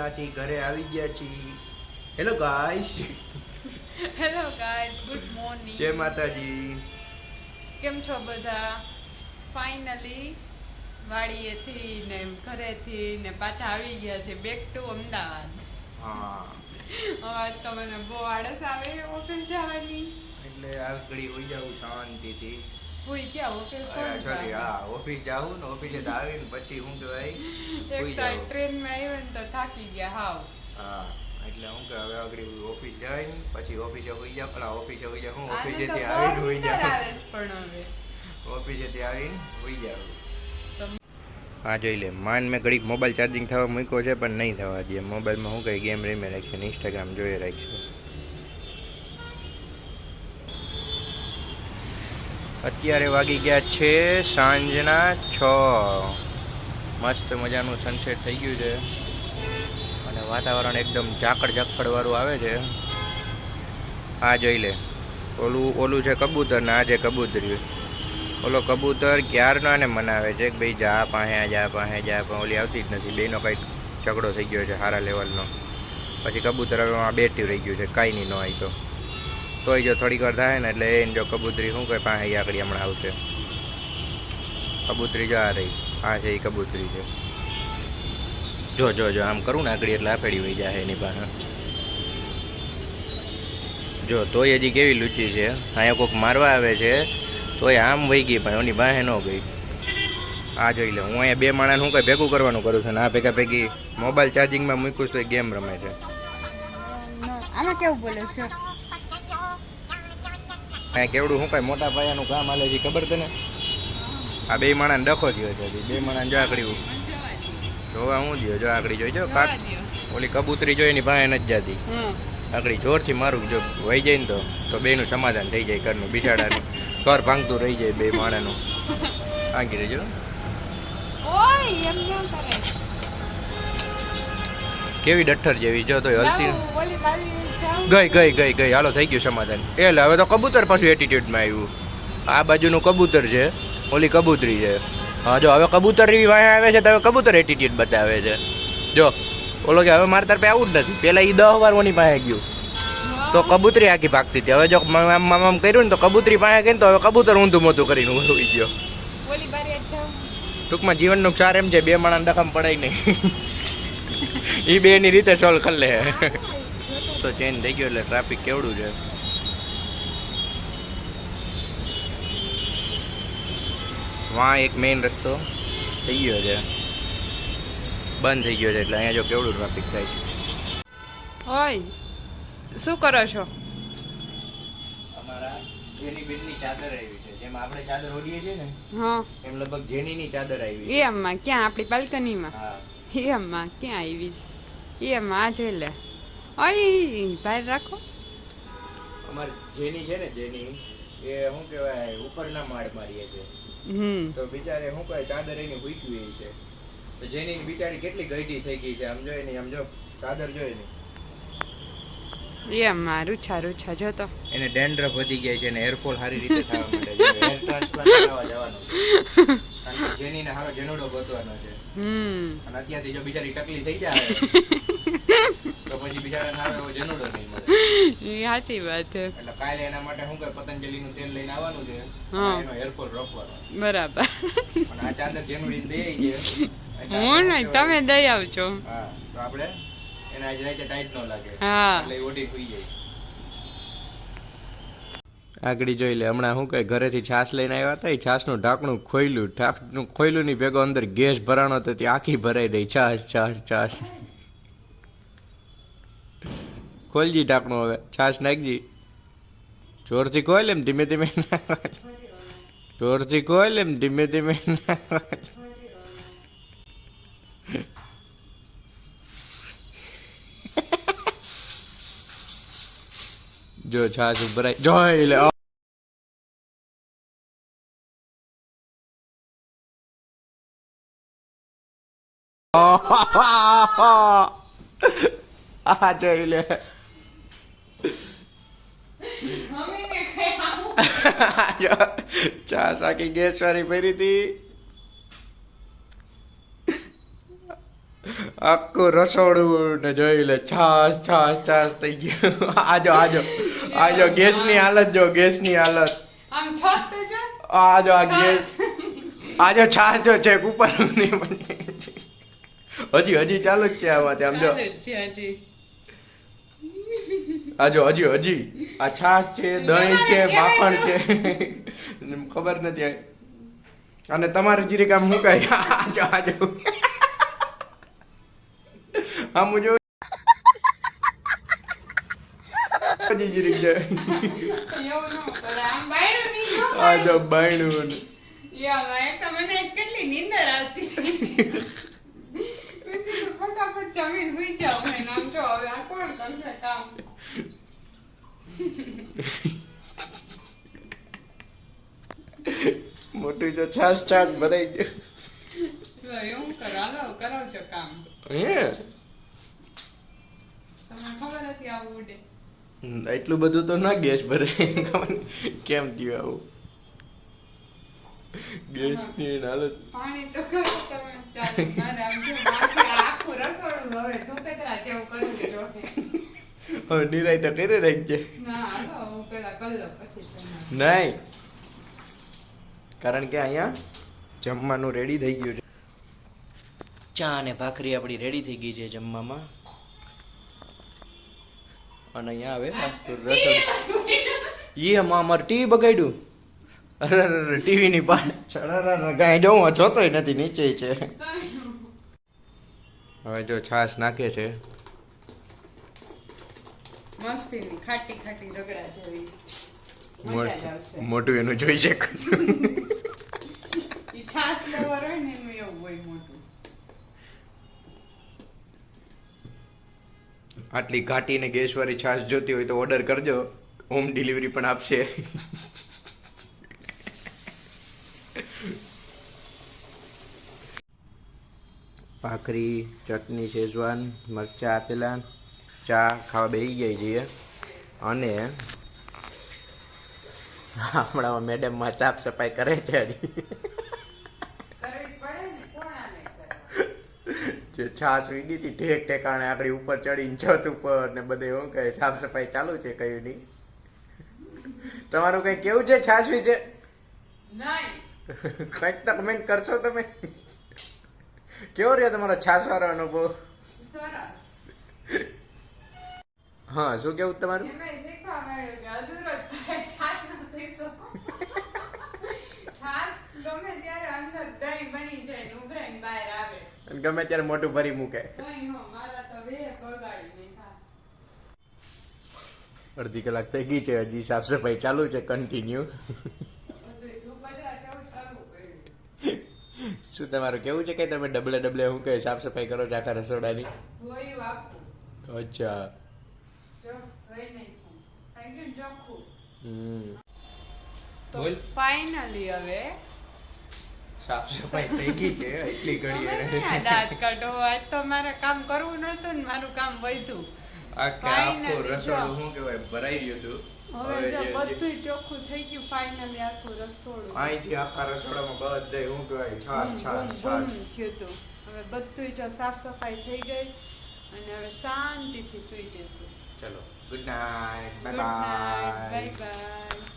શાળાથી ઘરે આવી ગયા છીએ. Hello guys. Hello guys, good morning. જય માતાજી. કેમ છો બધા? ફાઇનલી વાડીએથી ને ઘરેથી ને પાછા આવી ગયા છે બેક ટુ અમદાવાદ. હા હવે તો મને બહુ આળસ આવે ઓફિસ જવાની. એટલે આ ઘડી હોઈ જાઉં શાંતિથી. હુઈ ગયા ઓફિસ સોરી, હા ઓફિસ જાઉં ને ઓફિસે આવીને પછી હું કહેવાય એક હોઈ તો જાઉં. ટ્રેનમાં આવ્યા ને તો થાકી ગયા હાવ. હા એટલે હું કે હવે આગળ ઓફિસ જઈને પછી ઓફિસે હોઈ જાઉં. પેલા ઓફિસે હોઈ જાઉં, હું આને તો ઓફિસેથી બહુ આવીને હોઈ નીંદર જાઉં. આવે છે પણ હવે ઓફિસેથી આવીને હોઈ જાઉં. તો હા જોઈ લે, માન મેં ઘડીક મોબાઈલ ચાર્જિંગ થવા મૂક્યો છે પણ નહીં થવા દે. મોબાઈલમાં હું કઈ ગેમ રમી રાખીએ ને ઇન્સ્ટાગ્રામ જોઈએ રાખીએ. અત્યારે વાગી ગયા છે સાંજના 6. મસ્ત મજાનું સનસેટ થઈ ગયું છે અને વાતાવરણ એકદમ ઝાકળ ઝાકળવાળું આવે છે. આ જોઈ લે, ઓલું છે કબૂતર ને આ છે કબૂતરી. ઓલો કબૂતર ક્યારનો એને મનાવે છે કે ભાઈ જા પાસે ઓલી આવતી જ નથી. બેનો કંઈક ઝઘડો થઈ ગયો છે સારા લેવલનો. પછી કબૂતર હવે બેઠી રહી ગયું છે, કાંઈ નહીં ન આવી તોય જો થોડીક વાર થાય ને એટલે એને જો કબૂતરી શું કહે પાસે આકડી હમણાં આવશે. કબૂતરી જો આ રહી, આ છે એ કબૂતરી છે. જો જો જો આમ કરું ને આકડી એટલે આફેડી વહી જાય એની પાસે. જો તોય હજી કેવી લૂચી છે. અહીંયા કોઈક મારવા આવે છે તોય આમ વહી ગઈ પણ એની પાસે ન ગઈ. આ જોઈ લે, હું અહીંયા બે માણસ શું કંઈ ભેગું કરવાનું કરું છું ને આ ભેગા ભેગી મોબાઈલ ચાર્જિંગમાં મૂકું છું, ગેમ રમે છે. આમાં કેવું બોલે છે? અહીંયા કેવડું શું કાંઈ મોટા પાયાનું કામ હાલે છે ખબર તને? આ બે માણસ ડખો થયો છે. બે માણસ જો આકડી જોવા હું દો, જો આકડી જોઈ જો કાક ઓલી કબૂતરી જોઈ એની પાસે નથી જતી. આકડી જોરથી મારું જો વહી જાય ને તો બેનું સમાધાન થઈ જાય ઘરનું. બિચારાનું ઘર ભાંગતું રહી જાય બે માણસનું. આંકી રહેજો. કેવી ડઠ્ઠર જેવી જો તો હલતી ગઈ. હાલો થઈ ગયું સમાધાન. એટલે હવે તો કબૂતર પાછું એટીટ્યુડમાં આવ્યું. આ બાજુનું કબૂતર છે, ઓલી કબૂતરી છે. હા જો હવે કબૂતર એવી વાંહે આવે છે તો હવે કબૂતર એટીટ્યુડ બતાવે છે. જો ઓલો કે હવે મારા તરફે આવું જ નથી. પેલા એ 10 વાર ઓની પાસે ગયું તો કબૂતરી આખી ભાગતી હતી. હવે જો આમ કર્યું ને તો કબૂતરી પાસે ગઈ ને તો હવે કબૂતર ઊંધું મોતું કરીને ઉઈ ગયો. ટૂંકમાં જીવનનું ક્ષાર એમ છે, બે માણસ દખમ પડાય નહીં. એ બે એની રીતે સોલ્વ કરી લે. તો ચેન્જ થઈ ગયો એટલે ટ્રાફિક કેવડું છે. વાં એક મેઇન રસ્તો થઈ ગયો છે, બંધ થઈ ગયો છે એટલે અહીંયા જો કેવડું ટ્રાફિક થાય છે. ઓય શું કરો છો? અમારા જેની બેનની ચાદર આવી છે. જેમ આપણે ચાદર ઓઢીએ છીએ ને હા એમ લગભગ જેનીની ચાદર આવી છે. એમમાં ક્યાં? આપણી બાલ્કનીમાં? હા એમમાં ક્યાં આવીશ? એમાં આ જોઈ લે. ઓય બહાર રાખો. અમારે જેની છે ને, જેની એ શું કહેવાય ઉપરના માળ મારીએ છે તો બિચારે શું કહે ચાદર એની ભૂખી છે. તો જેની બિચારી કેટલી ગઈઢી થઈ ગઈ છે. આમ જોઈ નહીં, આમ જો ચાદર જોઈ નહીં. એમાં રૂછા જો તો એને ડેન્ડ્રફ વધી ગયા છે અને હેરફોલ સારી રીતે થવા માંડે છે. હેર ટ્રાન્સપ્લાન્ટ કરાવવા જવાનું છે કારણ કે જેનીને હારો જેનોડો ગોતવાનો છે. અને અત્યારથી જો બિચારી ટકલી થઈ જાય તો પછી બિચારાને હારો એવો જેનોડો નહીં મળે. એ સાચી વાત છે. એટલે કાલે એના માટે શું કહે પતંજલિનું તેલ લઈને આવવાનું છે, એનો હેરફોલ રોકવાનો. બરાબર. અને આ ચાદર જેનુડી દે છે હું નહીં, તમે દઈ આવજો. હા તો આપણે એને આજ રાતે ટાઈટ ન લાગે હા એટલે ઓઢી સુઈ જાય. આગળ જોઈ લે, હમણાં શું કહે ઘરેથી છાશ લઈને આવ્યા હતા. એ છાશનું ઢાંકણું ખોયલું ની ભેગો અંદર ગેસ ભરાણો તો તે આખી ભરાઈ રહી. છાશ ખોલજી ઢાંકણું. હવે છાશ નાખજી. જોરથી ખોલ એમ ધીમે ધીમે. જોરથી ખોલ એમ ધીમે ધીમે. જો છાશ ભરાઈ જોઈ લે. આ જોઈ લે. ચા સાકી ગેસ વાળી ભરી હતી. આખું રસોડું ને જોઈ લે છાસ છાસ છાસ થઈ ગયું. આજો આજો આજો ગેસની હાલત જો, ગેસની હાલત. આમ છત તો જો. આજો આ ગેસ, આજો છાસ જો છે ઉપર નહીં બની. હજી હજી ચાલુ જ છે આમાં આમ જો. ચાલે છે હજી. આજો હજી હજી આ છાસ છે, દહીં છે, માખણ છે, ખબર નથી. અને તમારે જીરીક આમ મુકાય. આજો આજો આમ જો હજી જીરીક છે. એવું ન કરે. આમ બાયણું નહીં જો. આજો બાયણું. યાર એક તો મને જ કેટલી નીંદર આવતી હતી. મેં કીધું ફટાફટ જમીન સુઈ જાવ. મેં આમ જો હવે આ કોણ કરશે કામ. મોટું જો છાસ છાસ ભરાઈ ગયું. તો એવું કરો, હાલો કરાવજો કામ. હે તમને ખબર હતી આવું ઉડે. એટલું બધું તો ના ગેસ ભરે. કેમ થયું આવું? ગેસ ની હાલત. પાણી તો કરો તમે. ચાલો મારે આમ જો બાકી આખું રસોડું હવે ધોકેતરા જેવું કરવું જો. હવે નિરાય તો કરી રાખજે. ના હાલો હું પેલા કરી લો પછી તમે. નહીં, કારણ કે અહીંયા જમવાનું રેડી થઈ ગયું છે. ચા અને ભાખરી આપણી રેડી થઈ ગઈ છે જમવામાં. અને અહીંયા આવે આખું રસોડું. ઈ અમાર ટીવી બગાડ્યું. અરે ટીવી ની પાછળ ગાય જોઉં જોતોય નથી, નીચે છે. હવે જો છાશ નાખે છે. મસ્તીની ખાટી ખાટી રગડા જેવી મજા જ આવશે. મોટું એનું જોઈ છે. ઈ છાશ લવર હોય ને એનું એવું હોય મોટું. આટલી ઘાટી ને ગેસ વાળી છાશ જોતી હોય તો ઓર્ડર કરજો, હોમ ડિલિવરી પણ આપશે. ભાખરી, ચટણી, શેઝવાન, મરચા આપેલા, ચા ખાવા બેસી ગઈ છીએ. અને હમણાં મેડમમાં સાફ સફાઈ કરે છે હજી. કરવી પડે ને, કોણ આને કરે? જે છાશ વીગી હતી ઠેક ઠેકાણે આકડી ઉપર ચડીને છત ઉપર ને બધે એવું કહે સાફ સફાઈ ચાલુ છે. કયું નહીં. તમારું કઈ કેવું છે છાશ વિશે? નહીં. કંઈક તો કમેન્ટ કરશો તમે. કેવો રહ્યો તમારો છાશ વાળો અનુભવ? સરસ. હા, શું કેવું તમારું? એમાંય શીખવા મળ્યું કે અધૂરો જ થાય છાશનો શીશો. છાશ ગમે ત્યારે અંદર દહીં બની જાય ને ઉભરાઈને બહાર આવે. અને ગમે ત્યારે મોટું ભરી મૂકે. નહીં હો, મારા તો બે બગાડી નાખ્યા. અડધી કલાક થઈ ગઈ છે, હજી સાફ સફાઈ ચાલુ છે કન્ટિન્યુ. બધુંય ધૂળ કચરા જેવું જ કરવું પડ્યું. શું તમારું કેવું છે કે તમે ડબલે ડબલે હું કહે સાફ સફાઈ કરો છો આખા રસોડાની? ધોયું આખું. અચ્છા. જો ધોઈ નાખ્યું. થઈ ગયું ને ચોખ્ખું. તો બોલ. ફાઇનલી હવે સાફ સફાઈ થઈ ગઈ છે એટલી તમે ઘડી. નહીં આ દાંત કાઢો. આજ તો મારે કામ કરવું નહોતું ને મારું કામ વધ્યું. આખે આખું રસોડું શું કહેવાય ભરાઈ ગયું હતું. હવે જો બધુંય ચોખ્ખું થઈ ગયું ફાઇનલી આખું રસોડું. અહીંથી આખા રસોડામાં બધે શું કહેવાય છાશ છાશ ગુમ છાશ. થયું હતું. હવે બધુંય જો સાફ સફાઈ થઈ ગઈ અને હવે શાંતિથી સૂઈ જશું. ચલો good night, good bye night, bye. Bye by.